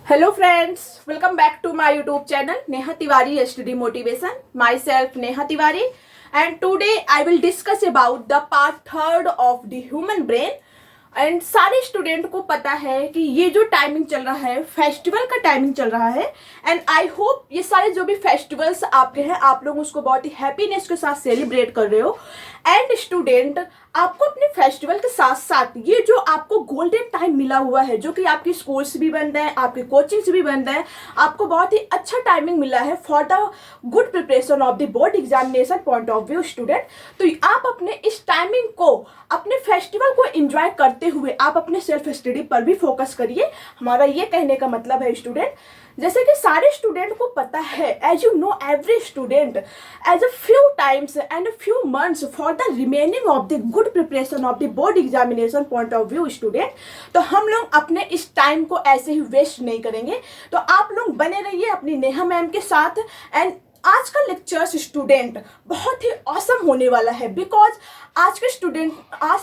Hello friends, welcome back to my YouTube channel Neha Tiwari Study Motivation. Myself Neha Tiwari, and today I will discuss about the part third of the human brain. And सारे student को पता है कि ये जो timing चल रहा है फेस्टिवल का टाइमिंग चल रहा है, एंड आई होप ये सारे जो भी फेस्टिवल्स आपके हैं आप लोग उसको बहुत ही हैप्पीनेस के साथ सेलिब्रेट कर रहे हो। एंड स्टूडेंट, आपको अपने फेस्टिवल के साथ साथ ये जो आपको गोल्डन टाइम मिला हुआ है, जो कि आपकी स्कूल से भी बन रहा है, आपके कोचिंग से भी बन रहा है, आपको बहुत ही अच्छा टाइमिंग मिला है for the good preparation of the board examination point of view student. तो आप अपने इस टाइमिंग को, अपने फेस्टिवल को एंजॉय करते हुए आप अपने सेल्फ स्टडी पर भी फोकस करिए। हमारा ये कहने का मतलब है स्टूडेंट, जैसे कि सारे स्टूडेंट को पता है, as you know every student as a few times and a few months for the remaining of the good preparation of the board examination point of view student. तो हम लोग अपने इस टाइम को ऐसे ही वेस्ट नहीं करेंगे। तो आप लोग बने रहिए अपनी नेहा मैम के साथ। एंड आज का लेक्चर्स स्टूडेंट बहुत ही ऑसम होने वाला है, बिकॉज आज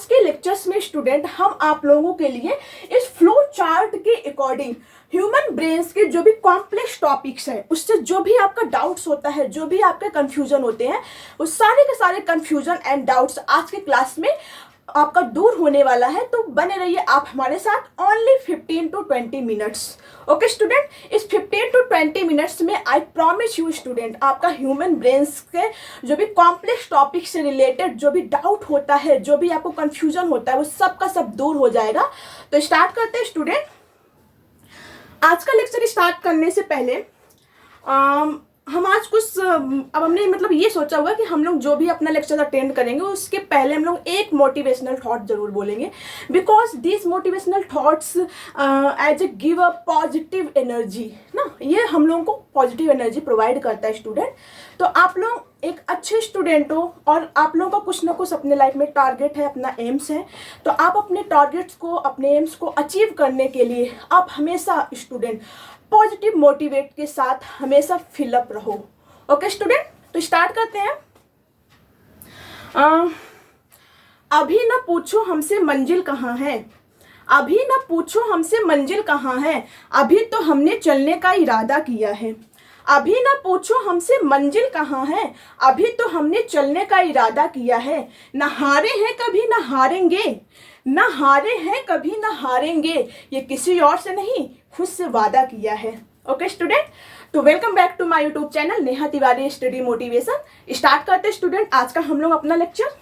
के लेक्चर्स में स्टूडेंट हम आप लोगों के लिए इस फ्लो चार्ट के अकॉर्डिंग ह्यूमन ब्रेन्स के जो भी कॉम्प्लेक्स टॉपिक्स है, उससे जो भी आपका डाउट्स होता है, जो भी आपके कंफ्यूजन होते हैं, वो सारे के सारे कंफ्यूजन एंड डाउट्स आज के क्लास में आपका दूर होने वाला है। तो बने रहिए आप हमारे साथ only 15 to 20 minutes. Okay student, इस 15 to 20 मिनट्स में आई प्रॉमिस यू स्टूडेंट, आपका ह्यूमन ब्रेन्स के जो भी कॉम्प्लेक्स टॉपिक से रिलेटेड जो भी डाउट होता है, जो भी आपको कंफ्यूजन होता है, वो सब का सब दूर हो जाएगा। तो स्टार्ट करते हैं स्टूडेंट। आज का लेक्चर स्टार्ट करने से पहले हम आज कुछ अब हमने मतलब ये सोचा हुआ है कि हम लोग जो भी अपना लेक्चर अटेंड करेंगे उसके पहले हम लोग एक मोटिवेशनल थॉट जरूर बोलेंगे, because this motivational thoughts as a give a positive energy ना, ये हम लोगों को पॉजिटिव एनर्जी प्रोवाइड करता है स्टूडेंट। तो आप लोग एक अच्छे स्टूडेंट हो और आप लोगों का कुछ ना कुछ अपने लाइफ में टारगेट है, अपना एम्स है। तो आप अपने टारगेट्स को, अपने एम्स को अचीव करने के लिए आप हमेशा स्टूडेंट पॉजिटिव मोटिवेट के साथ हमेशा फिलअप रहो। ओके स्टूडेंट, तो स्टार्ट करते हैं। अभी ना पूछो हमसे मंजिल कहाँ है, अभी ना पूछो हमसे मंजिल कहाँ है, अभी तो हमने चलने का इरादा किया है। अभी ना पूछो हमसे मंजिल कहाँ है, अभी तो हमने चलने का इरादा किया है। ना हारे हैं कभी ना हारेंगे, ना हारे हैं कभी ना हारेंगे, ये किसी और से नहीं खुद से वादा किया है। ओके स्टूडेंट, तो welcome back to my YouTube channel Neha Tiwari study motivation. Start करते स्टूडेंट आज का हम लोग अपना लेक्चर।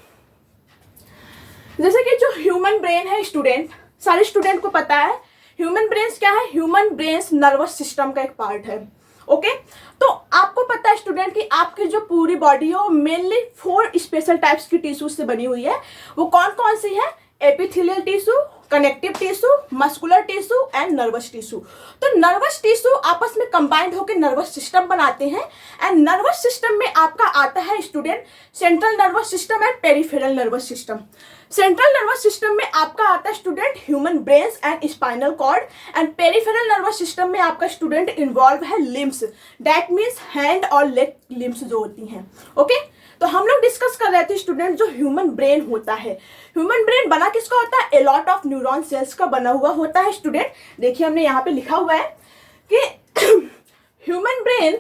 जैसे कि जो ह्यूमन ब्रेन है स्टूडेंट, सारे स्टूडेंट को पता है ह्यूमन ब्रेन्स क्या है। ह्यूमन ब्रेन्स नर्वस सिस्टम का एक पार्ट है। ओके तो आपको पता है स्टूडेंट कि आपकी जो पूरी बॉडी है वो मेनली 4 स्पेशल टाइप्स की टिश्यूज से बनी हुई है। वो कौन कौन सी है? Epithelial tissue, connective tissue, muscular tissue and nervous tissue. तो नर्वस टिश्यू आपस में कंबाइंड होकर नर्वस सिस्टम बनाते हैं। एंड नर्वस सिस्टम में आपका आता है student central nervous system and peripheral nervous system. Central nervous system में आपका आता है student human brains and spinal cord. And peripheral nervous system में आपका स्टूडेंट इन्वॉल्व है लिम्स, दैट मीन्स हैंड और लेग लिम्स जो होती हैं। ओके तो हम लोग डिस्कस कर रहे थे स्टूडेंट जो ह्यूमन ब्रेन होता है। ह्यूमन ब्रेन बना किसका होता है? A lot of neuron cells का बना हुआ होता है स्टूडेंट। देखिए हमने यहाँ पे लिखा हुआ है कि human brain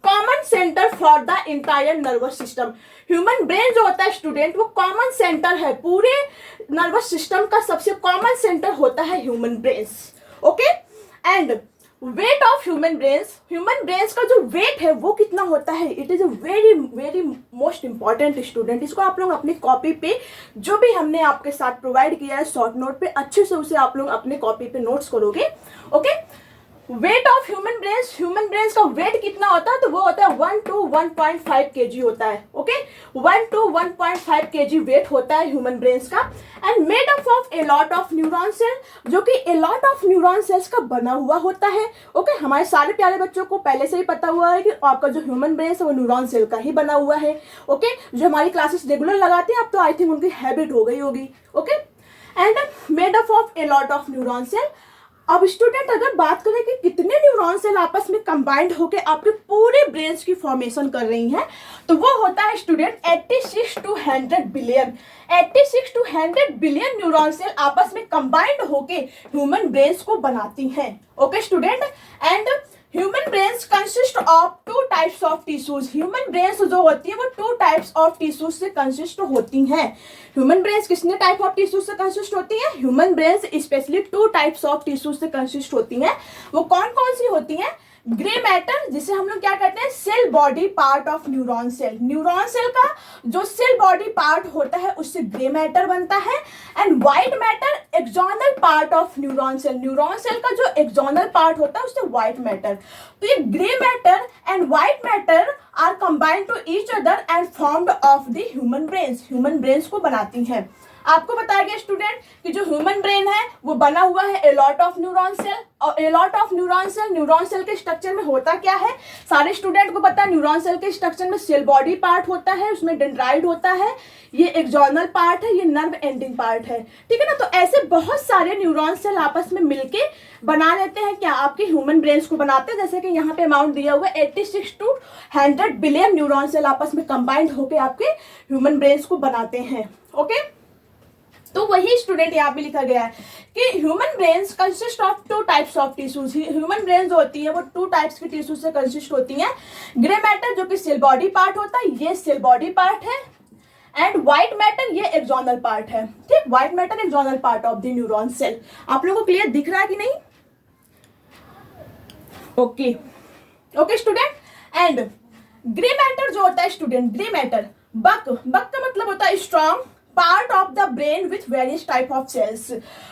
common centre for the entire nervous system. Human brain जो होता है स्टूडेंट वो कॉमन सेंटर है, पूरे नर्वस सिस्टम का सबसे कॉमन सेंटर होता है human brains. Okay and weight of human brains का जो वेट है वो कितना होता है? It is a very very most important student. इसको आप लोग अपनी कॉपी पे जो भी हमने आपके साथ प्रोवाइड किया है शॉर्ट नोट पे, अच्छे से उसे आप लोग अपने कॉपी पे नोट्स करोगे। Okay weight of human brains का वेट कितना होता है? तो वो होता है 1 to 1.5 kg होता है। ओके 1 to 1.5 kg वेट होता है ह्यूमन ब्रेन्स का। And made up of a lot of neuron cell, जो कि a lot of neuron cells का बना हुआ होता है। ओके हमारे सारे प्यारे बच्चों को पहले से ही पता हुआ है कि आपका जो ह्यूमन ब्रेन्स है वो न्यूरॉन सेल का ही बना हुआ है। ओके जो हमारी क्लासेस रेगुलर लगाते हैं अब तो आई थिंक उनकी हैबिट हो गई होगी। Okay and made up of a lot of neuron cell. अब स्टूडेंट अगर बात करें कि कितने न्यूरॉन सेल आपस में कंबाइंड होकर आपके पूरे ब्रेन्स की फॉर्मेशन कर रही हैं, तो वो होता है student 86 to 100 billion. 86 to 100 billion neuron cell आपस में कंबाइंड होके ह्यूमन ब्रेन्स को बनाती हैं। Okay student, and human brains consist of two types of tissues. Human brains जो होती है वो टू टाइप्स ऑफ टिश्यूज से कंसिस्ट होती हैं। ह्यूमन ब्रेन्स कितने टाइप ऑफ टिश्यूज से कंसिस्ट होती हैं? Human brains specially two types of tissues से कंसिस्ट होती हैं। वो कौन कौन सी होती हैं? ग्रे मैटर, जिसे हम लोग क्या कहते हैं, cell body part of neuron cell. Neuron cell का जो सेल बॉडी पार्ट होता है उससे ग्रे मैटर बनता है। And white matter, axonal part of neuron cell. Neuron cell का जो एक्सोनल पार्ट होता है उससे व्हाइट मैटर। तो ये grey matter and white matter are combined to each other and formed of the human brains. Human brains को बनाती हैं। आपको बताया गया स्टूडेंट कि जो ह्यूमन ब्रेन है वो बना हुआ है a lot of neuron cell, और a lot of neuron cell के स्ट्रक्चर में होता क्या है? सारे स्टूडेंट को पता है न्यूरॉन सेल के स्ट्रक्चर में सेल बॉडी पार्ट होता है, उसमें डेंड्राइट होता है, ये एक्सोनल पार्ट है, ये नर्व एंडिंग पार्ट है, ठीक है ना। तो ऐसे बहुत सारे न्यूरॉन सेल आपस में मिलके बना लेते हैं क्या? आपके ह्यूमन ब्रेन्स को बनाते हैं। जैसे कि यहाँ पे अमाउंट दिया हुआ है 86 to 100 बिलियन न्यूरॉन सेल आपस में कंबाइंड होकर आपके ह्यूमन ब्रेन्स को बनाते हैं। ओके, तो वही स्टूडेंट यहाँ पे लिखा गया है कि human brains consist of two types of tissues. Human brain जो होती है वो टू टाइप्स की टिश्यूज से कंसिस्ट होती हैं। ग्रे मैटर जो कि सेल बॉडी पार्ट होता है, ये सेल बॉडी पार्ट है, एंड व्हाइट मैटर ये एक्सोनल पार्ट है। ठीक, white matter axonal part of the neuron cell. आप लोगों को क्लियर दिख रहा है कि नहीं? Okay okay student, and grey matter जो होता है स्टूडेंट, ग्रे मैटर बक का मतलब होता है strong part of the brain with various type of cells.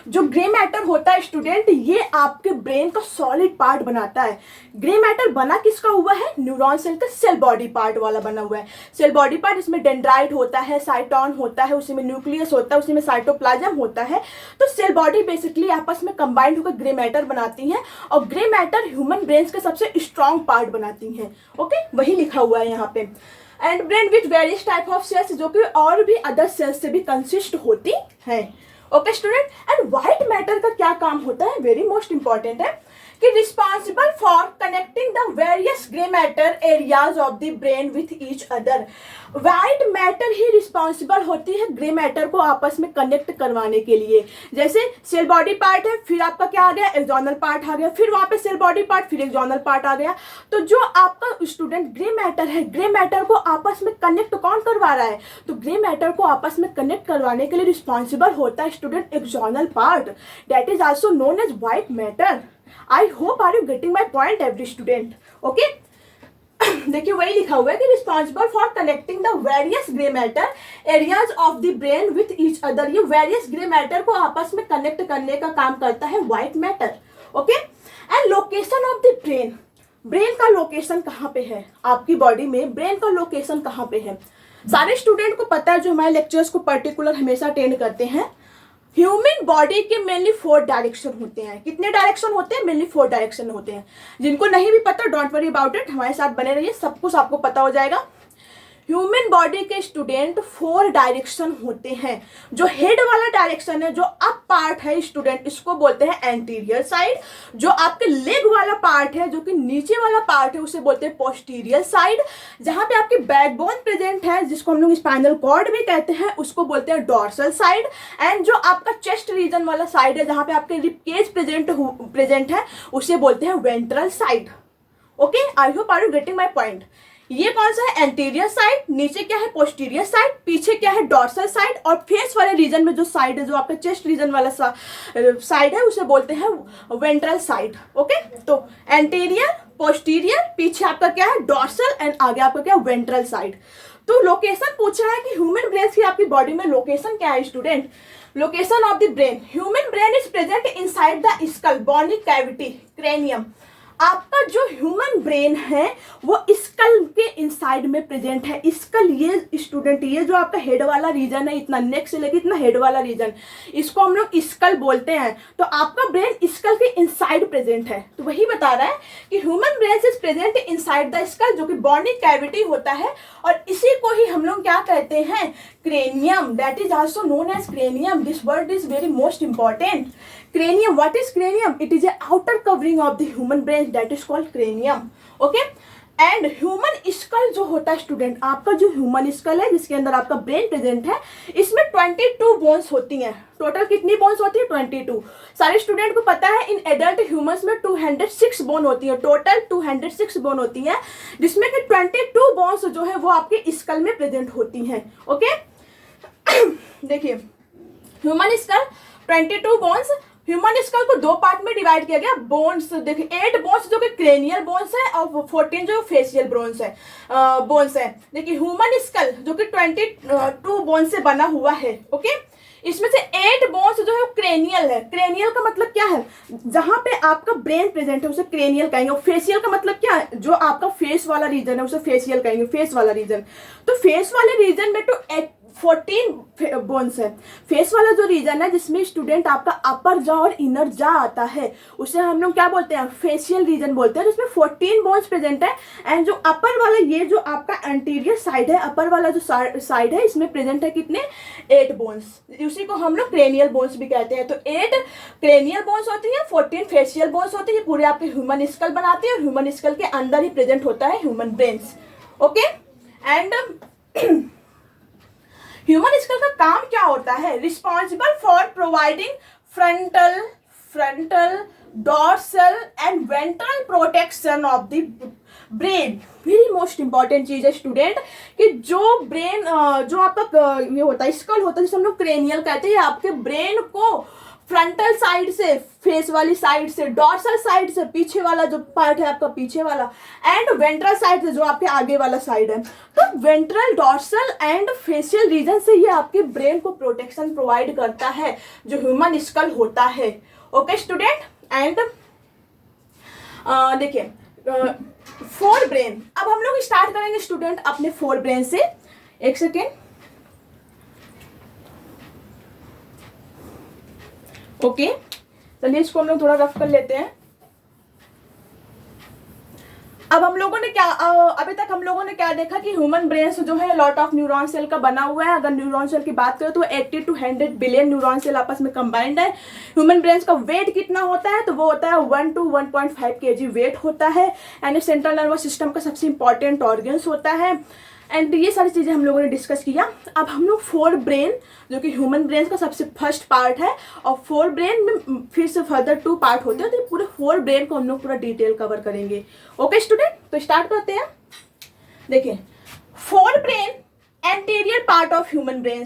जो ग्रे मैटर होता है स्टूडेंट, ये आपके ब्रेन का सॉलिड पार्ट बनाता है। ग्रे मैटर बना किसका हुआ है? न्यूरॉन सेल का सेल बॉडी पार्ट वाला बना हुआ है। सेल बॉडी पार्ट, इसमें डेंड्राइट होता है, साइटोन होता है, उसी में न्यूक्लियस होता है, उसी में साइटोप्लाज्म होता है। तो सेल बॉडी बेसिकली आपस में कंबाइंड होकर ग्रे मैटर बनाती हैं, और ग्रे मैटर ह्यूमन ब्रेन के सबसे स्ट्रॉन्ग पार्ट बनाती हैं। ओके, वही लिखा हुआ है यहाँ पे। And brain with various type of cells, जो कि और भी अदर सेल्स से भी कंसिस्ट होती है। Okay student, and white matter का क्या काम होता है? वेरी मोस्ट इंपॉर्टेंट है कि responsible for connecting the various grey matter areas of the brain with each other. White matter he responsible होती है ग्रे मैटर को आपस में कनेक्ट करवाने के लिए। जैसे सेल बॉडी पार्ट है, फिर आपका क्या आ गया? एक्सोनल पार्ट आ गया, फिर वहां पे सेल बॉडी पार्ट, फिर एक्सोनल पार्ट आ गया। तो जो आपका स्टूडेंट ग्रे मैटर है, ग्रे मैटर को आपस में कनेक्ट कौन करवा रहा है? तो ग्रे मैटर को आपस में कनेक्ट करवाने के लिए रिस्पॉन्सिबल होता है student axonal part, that is also known as white matter. I hope are you getting my point every student? Okay, देखिए वही लिखा हुआ है कि responsible for connecting the various grey matter areas of the brain with each other. ये various grey matter को आपस में कनेक्ट करने का काम करता है white matter. Okay, and location of the brain, brain का लोकेशन कहाँ पे है? आपकी बॉडी में ब्रेन का लोकेशन कहाँ पे है? सारे स्टूडेंट को पता है जो हमारे लेक्चर्स को पर्टिकुलर हमेशा अटेंड करते हैं। ह्यूमन बॉडी के मेनली 4 डायरेक्शन होते हैं। कितने डायरेक्शन होते हैं? मेनली 4 डायरेक्शन होते हैं। जिनको नहीं भी पता, डोंट वरी अबाउट इट, हमारे साथ बने रहिए, सब कुछ आपको पता हो जाएगा। ह्यूमन बॉडी के स्टूडेंट 4 डायरेक्शन होते हैं। जो हेड वाला डायरेक्शन है, जो अप पार्ट है स्टूडेंट, इसको बोलते हैं एंटीरियर साइड। जो आपके लेग वाला पार्ट है, जो कि नीचे वाला पार्ट है, उसे बोलते हैं पोस्टीरियर साइड। जहां पे आपकी बैकबोन प्रेजेंट है, जिसको हम लोग स्पाइनल कॉर्ड भी कहते हैं, उसको बोलते हैं डॉर्सल साइड। एंड जो आपका चेस्ट रीजन वाला साइड है, जहां पे आपके रिब केज प्रेजेंट है, उसे बोलते हैं ventral side. Okay, I hope are you getting my point? ये कौन सा है? Anterior side. नीचे क्या है? Posterior side. पीछे क्या है? Dorsal side. और फेस वाले रीजन में जो साइड है, जो आपका चेस्ट रीजन वाला साइड है, उसे बोलते हैं वेंट्रल साइड। ओके, तो एंटीरियर, पोस्टीरियर, पीछे आपका क्या है? डॉर्सल, एंड आगे आपका क्या? Ventral side. तो लोकेशन पूछा है कि ह्यूमन ब्रेन की आपकी बॉडी में लोकेशन क्या है student? Location of the brain, human brain is present inside the skull, bony cavity, cranium. आपका जो ह्यूमन ब्रेन है वो स्कल के इनसाइड में प्रेजेंट है। स्कल, ये स्टूडेंट, ये जो आपका हेड वाला रीजन है, इतना नेक से लेके इतना हेड वाला रीजन, इसको हम लोग स्कल बोलते हैं। तो आपका ब्रेन स्कल के इनसाइड प्रेजेंट है। तो वही बता रहा है कि human brain is present inside the school, जो कि बॉडी कैविटी होता है, और इसी को ही हम लोग क्या कहते हैं, cranium. That is also known as cranium. This word is very most important. Cranium. What is cranium? It is a outer covering of the human brain that is called cranium. Okay? And human school जो होता है student, आपका जो human school है जिसके अंदर आपका brain present है, इसमें 22 बोन्स होती हैं। टोटल कितनी बोन्स होती है? 22। सारे स्टूडेंट को पता है इन एडल्ट ह्यूमंस में 206 बोन होती है। टोटल 206 बोन होती है, जिसमें कि 22 बोन्स जो है वो आपके स्कल में प्रेजेंट होती हैं। ओके देखिए, human school 22 bones. Human school को दो पार्ट में डिवाइड किया गया। बोन्स देखिए, 8 बोन्स जो कि क्रेनियल बोन्स है और 14 जो फेशियल बोन्स है, देखिए ह्यूमन स्कल जो कि 22 बोन्स से बना हुआ है। ओके, इसमें से 8 बोन्स जो है वो क्रेनियल है। क्रेनियल का मतलब क्या है? जहां पे आपका ब्रेन प्रेजेंट है उसे क्रेनियल कहेंगे। और फेशियल का मतलब क्या है? जो आपका फेस वाला रीजन है उसे फेशियल कहेंगे, फेस वाला रीजन। तो फेस वाले रीजन में तो 14 बोन्स है। फेस वाला जो रीजन है जिसमें स्टूडेंट आपका अपर जॉ और इनर जॉ आता है, उसे हम लोग क्या बोलते हैं? फेशियल रीजन बोलते हैं। जिसमें 14 बोन्स प्रेजेंट है। एंड जो अपर वाला, ये जो आपका एंटीरियर साइड है, अपर वाला जो साइड है, इसमें प्रेजेंट है कितने? 8 बोन्स। उसी को हम लोग क्रेनियल बोन्स भी कहते हैं। तो 8 क्रेनियल बोन्स होती है, 14 फेशियल बोन्स होती है। पूरे आपके ह्यूमन स्कल बनाते हैं, और ह्यूमन स्कल के अंदर ही प्रेजेंट होता है human brains. Okay, and human school का काम क्या होता है? Responsible for providing frontal dorsal and ventral protection of the brain. Very most important चीज है स्टूडेंट, कि जो ब्रेन, जो आपका ये होता है स्कल होता है, जिसे हम लोग क्रेनियल कहते हैं, आपके ब्रेन को फ्रंटल साइड से, फेस वाली साइड से, डॉर्सल साइड से, पीछे वाला जो पार्ट है आपका पीछे वाला, एंड वेंट्रल साइड से जो आपके आगे वाला साइड है। तो ventral, dorsal and facial region से ये आपके ब्रेन को प्रोटेक्शन प्रोवाइड करता है, जो ह्यूमन स्कल होता है। ओके स्टूडेंट, एंड देखिए फोर ब्रेन। अब हम लोग स्टार्ट करेंगे स्टूडेंट अपने फोर ब्रेन से। एक सेकेंड, ओके चलिए इसको हम लोग थोड़ा रफ कर लेते हैं। अब हम लोगों ने क्या, अभी तक हम लोगों ने क्या देखा कि ह्यूमन ब्रेन जो है लॉट ऑफ न्यूरॉन सेल का बना हुआ है। अगर न्यूरॉन सेल की बात करें तो 80 to 100 बिलियन न्यूरॉन सेल आपस में कंबाइंड है। ह्यूमन ब्रेन का वेट कितना होता है? तो वो होता है 1 to 1.5 kg वेट होता है। एंड सेंट्रल नर्वस सिस्टम का सबसे इंपॉर्टेंट ऑर्गन्स होता है। एंड ये सारी चीज़ें हम लोगों ने डिस्कस किया। अब हम लोग फोर ब्रेन, जो कि ह्यूमन ब्रेन का सबसे फर्स्ट पार्ट है, और फोर ब्रेन में फिर से फर्दर 2 पार्ट होते हैं। तो पूरे फोर ब्रेन को हम लोग पूरा डिटेल कवर करेंगे। ओके स्टूडेंट, तो स्टार्ट करते हैं। देखिए, fore brain anterior part of human brain.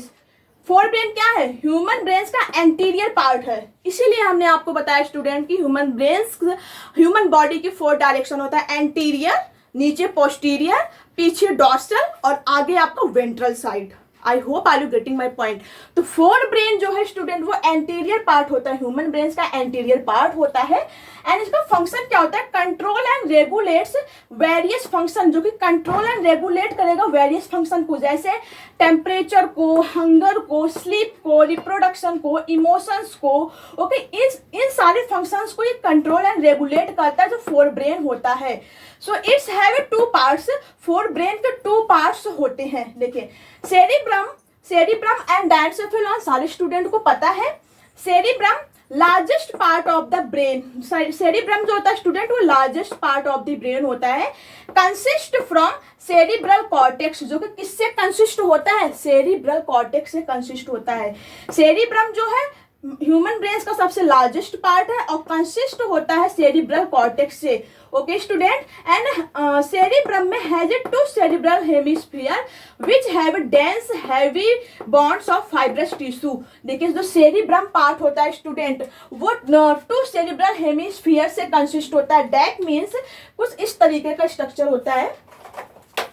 Fore brain क्या है? ह्यूमन ब्रेन का एंटीरियर पार्ट है। इसीलिए हमने आपको बताया स्टूडेंट कि ह्यूमन बॉडी की 4 डायरेक्शन होता है। एंटीरियर, नीचे पोस्टीरियर, पीछे डॉर्सल, और आगे आपका ventral side. I hope are you getting my point. तो फोर ब्रेन जो है स्टूडेंट वो एंटीरियर पार्ट होता है, ह्यूमन ब्रेन का एंटीरियर पार्ट होता है। एंड इसका फंक्शन क्या होता है? Control and regulates various function, जो कि कंट्रोल एंड रेगुलेट करेगा वेरियस फंक्शन को, जैसे टेम्परेचर को, हंगर को, स्लीप को, रिप्रोडक्शन को, इमोशंस को। ओके, इन सारे फंक्शंस को ये कंट्रोल एंड रेगुलेट करता है, जो फोर ब्रेन होता है। So it's have 2 parts. Fore brain के 2 पार्ट्स होते हैं। देखिए, सेरिब्रम एंड डायनसेफेलॉन सारे स्टूडेंट को पता है। Cerebrum largest part of the brain. Cerebrum जो होता है स्टूडेंट वो largest part of the brain होता है। कंसिस्ट फ्रॉम सेरिब्रल कॉर्टेक्स, जो कि किससे कंसिस्ट होता है? सेरिब्रल कॉर्टेक्स से कंसिस्ट होता है। सेरिब्रम जो है ह्यूमन ब्रेन का सबसे लार्जेस्ट पार्ट है और कंसिस्ट होता है सेरिब्रल कॉर्टेक्स से। ओके स्टूडेंट, एंड सेरिब्रम में has 2 cerebral hemisphere which have dense heavy bonds of fibrous tissue. देखिए, जो सेरिब्रम पार्ट होता है स्टूडेंट वो 2 सेरिब्रल हेमिस्फीयर से कंसिस्ट होता है। दैट मीन्स कुछ इस तरीके का स्ट्रक्चर होता है।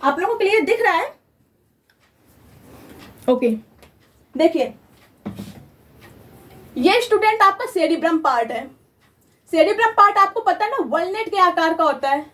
आप लोगों को क्लियर दिख रहा है? ओके, देखिए ये स्टूडेंट आपका सेरिब्रम पार्ट है। सेरिब्रम पार्ट आपको पता है ना वॉलनट के आकार का होता है।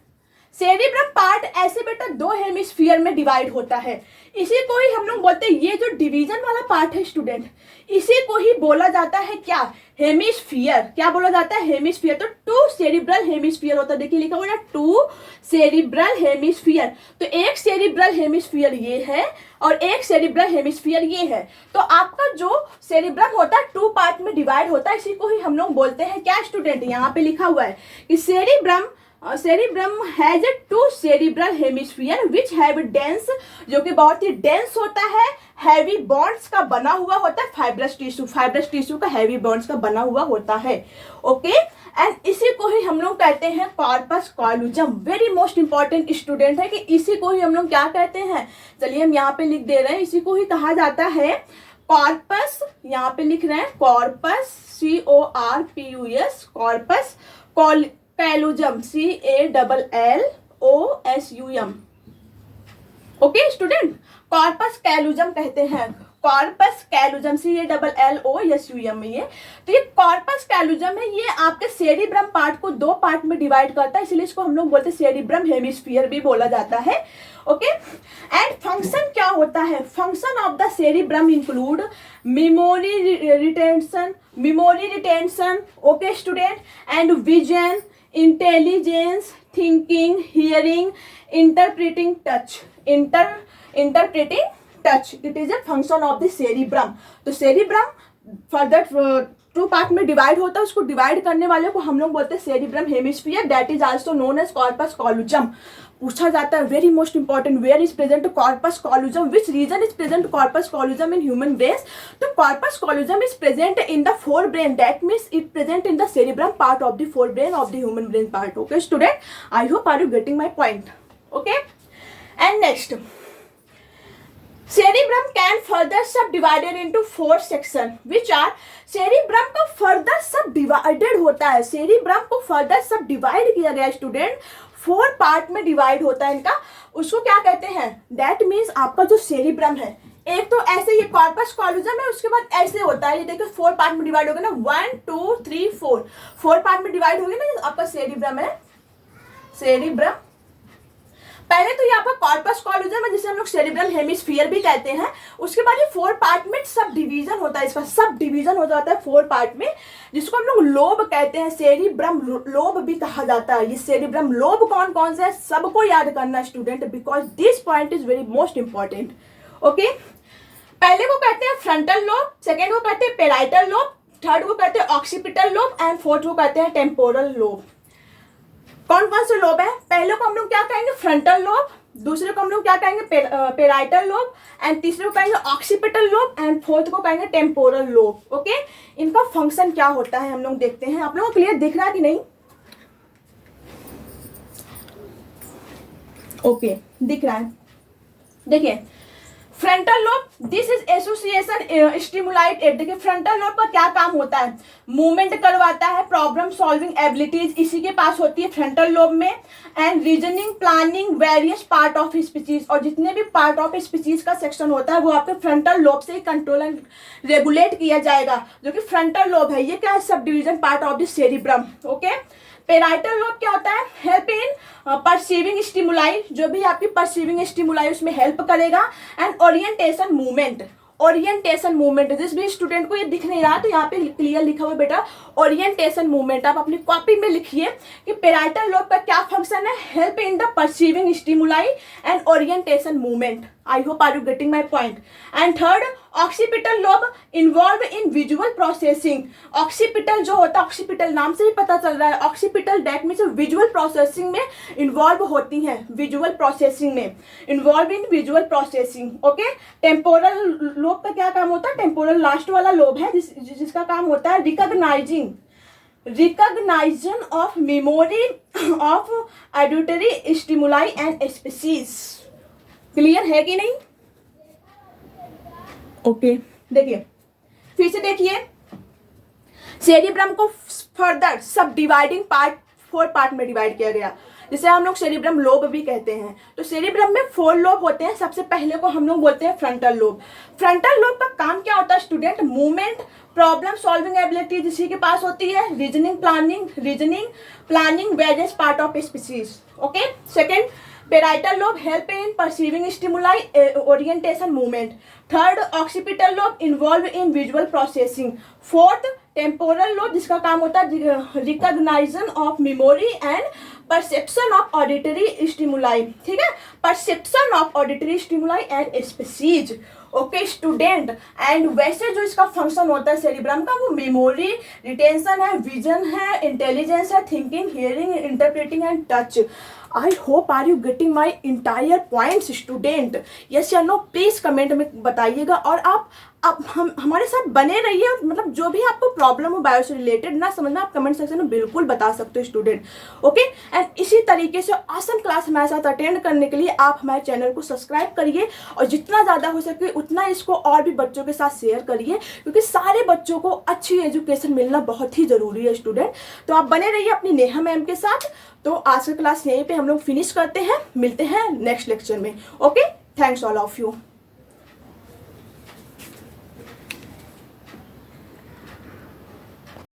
सेरिब्रम पार्ट ऐसे बेटा दो हेमिस्फीयर में डिवाइड होता है। इसी को ही हम लोग बोलते हैं, ये जो डिवीजन वाला पार्ट है स्टूडेंट, इसी को ही बोला जाता है क्या, हेमिस्फीयर। क्या बोला जाता है, हेमिस्फीयर। तो टू सेरिब्रल हेमिस्फीयर होता है, देखिए लिखा हुआ है टू सेरिब्रल हेमिस्फीयर। तो एक सेरिब्रल हेमिस्फीयर ये है और एक सेरिब्रल हेमिस्फीयर ये है। तो आपका जो सेरिब्रम होता है टू पार्ट में डिवाइड होता है, इसी को ही हम लोग बोलते हैं क्या स्टूडेंट, यहाँ पे लिखा हुआ है कि cerebrum has to cerebral hemisphere which have dense, जो कि बहुत ही डेंस होता है, हैवी बॉन्ड्स का बना हुआ होता है, फाइब्रस टिश्यू का हैवी बॉन्ड्स का बना हुआ होता है। ओके, एंड इसी को ही हम लोग कहते हैं corpus callosum. Very most important student है कि इसी को ही हम लोग क्या कहते हैं, चलिए हम यहाँ पे लिख दे रहे हैं, इसी को ही कहा जाता है कॉर्पस। यहाँ पे लिख रहे हैं corpus, CORPUS, corpus callosum, CALLOSUM। Okay student, corpus callosum कहते हैं, कॉर्पस कैलुजम, CALLOSUM में ये। तो ये कॉर्पस कैलुजम है, ये आपके सेरिब्रम पार्ट को दो पार्ट में डिवाइड करता है, इसलिए इसको हम लोग बोलते हैं सेरिब्रम हेमिस्फीयर भी बोला जाता है। ओके, एंड फंक्शन क्या होता है, function of the cerebrum include memory retention, okay student, and vision, intelligence, thinking, hearing, interpreting touch, it is a function of the cerebrum. तो सेरिब्रम फर्दर टू पार्ट में divide होता है, उसको divide करने वाले को हम लोग बोलते हैं cerebrum hemisphere, that is also known as corpus callosum. पूछा जाता है very most important, where is present corpus callosum, which region is present corpus callosum in human brain. तो corpus callosum is present in the forebrain, that means it present in the cerebrum part of the forebrain of the human brain part. Okay student, I hope are you getting my point. Okay, and next, cerebrum can further subdivided into four section which are, cerebrum को further subdivided होता है, cerebrum को further subdivide किया गया student, four part में divide होता है इनका, उसको क्या कहते हैं, दैट मीन्स आपका जो सेरिब्रम है, एक तो ऐसे ये कॉर्पस कॉलोजम है, उसके बाद ऐसे होता है, ये देखिए फोर पार्ट में डिवाइड हो गया ना, 1 2 3 4, फोर पार्ट में डिवाइड हो गया ना आपका सेरिब्रम है, सेरिब्रम। पहले तो ये आपका कॉर्पस कॉलोजम है जिसे हम लोग सेरिब्रल हेमिस्फीयर भी कहते हैं, उसके बाद ये फोर पार्ट में सब डिवीजन होता है, इसका सब डिवीजन हो जाता है फोर पार्ट में, जिसको हम लोग लोब कहते हैं, सेरिब्रम लोब भी कहा जाता है। ये सेरिब्रम लोब कौन कौन से है सबको याद करना student, because this point is very most important. Okay, पहले को कहते हैं फ्रंटल लोब, सेकेंड को कहते हैं पेराइटल लोब, थर्ड को कहते हैं ऑक्सीपिटल लोब, एंड फोर्थ को कहते हैं टेम्पोरल लोब। कौन कौन से लोब है, पहले को हम लोग क्या कहेंगे फ्रंटल लोब, दूसरे को हम लोग क्या कहेंगे पेराइटल लोब, एंड तीसरे को कहेंगे ऑक्सीपिटल लोब, एंड फोर्थ को कहेंगे टेम्पोरल लोब। ओके, इनका फंक्शन क्या होता है हम लोग देखते हैं, आप लोगों को क्लियर दिख रहा है कि नहीं। ओके, दिख रहा है, देखिए frontal lobe, this is association stimulate. देखिए फ्रंटल लोब का क्या काम होता है, मूवमेंट करवाता है, प्रॉब्लम सॉल्विंग एबिलिटीज इसी के पास होती है फ्रंटल लोब में, and reasoning, planning, various part of speeches, और जितने भी पार्ट ऑफ स्पीचीज का सेक्शन होता है वो आपके फ्रंटल लोब से ही कंट्रोल एंड रेगुलेट किया जाएगा, जो कि फ्रंटल लोब है, ये क्या है sub division part of the cerebrum. Okay, parietal lobe क्या होता है, हेल्प इन परसीविंग स्टिमुलाई, जो भी आपकी परसीविंग स्टिमुलाई उसमें हेल्प करेगा, and orientation movement, orientation movement, जिस भी स्टूडेंट को ये दिख नहीं रहा तो यहाँ पे क्लियर लिखा हुआ बेटा ओरिएंटेशन मूवमेंट, आप अपनी कॉपी में लिखिए कि पेराइटल लोब का क्या फंक्शन है, help in the perceiving stimuli and orientation movement. I hope are you getting my point. And third, occipital lobe involve in visual processing, occipital जो होता है, ऑक्सीपिटल नाम से ही पता चल रहा है, occipital that means visual processing में इन्वॉल्व होती हैं, विजुअल प्रोसेसिंग में involve in visual processing. Okay, temporal lobe का क्या काम होता है, टेम्पोरल लास्ट वाला लोब है जिसका काम होता है recognisation of memory of auditory stimuli and species. Clear है कि नहीं। ओके, देखिए फिर से देखिए, सेरिब्रम को फर्दर सब डिवाइडिंग पार्ट फोर पार्ट में डिवाइड किया गया, जिसे हम लोग सेरिब्रम लोब भी कहते हैं। तो सेरिब्रम में 4 लोब होते हैं। सबसे पहले को हम लोग बोलते हैं फ्रंटल लोब। फ्रंटल लोब का काम क्या होता है student? Movement, problem solving ability जिसकी के पास होती है, reasoning planning various part of species. Okay. Second, parietal lobe help in perceiving stimuli, orientation, movement. Third, occipital lobe involve in visual processing. Fourth, temporal lobe जिसका काम होता है recognition of memory and perception of auditory stimuli. ठीक है, perception of auditory stimuli and species. Okay student, and वैसे जो इसका function होता है सेरिब्रम का, वो मेमोरी, रिटेंशन है, विजन है, इंटेलिजेंस है, thinking, hearing, interpreting and touch. I hope are you getting my entire points student? Yes या नो प्लीज कमेंट में बताइएगा। और आप हमारे साथ बने रहिए। मतलब जो भी आपको प्रॉब्लम हो बायो से रिलेटेड ना समझना, आप कमेंट सेक्शन में बिल्कुल बता सकते हो स्टूडेंट। ओके, एंड इसी तरीके से आसम क्लास हमारे साथ अटेंड करने के लिए आप हमारे चैनल को सब्सक्राइब करिए और जितना ज़्यादा हो सके उतना इसको और भी बच्चों के साथ शेयर करिए, क्योंकि सारे बच्चों को अच्छी एजुकेशन मिलना बहुत ही ज़रूरी है स्टूडेंट। तो आप बने रहिए अपनी नेहा मैम के साथ। तो आज का क्लास यहीं पे हम लोग फिनिश करते हैं, मिलते हैं नेक्स्ट लेक्चर में। Okay, thanks all of you.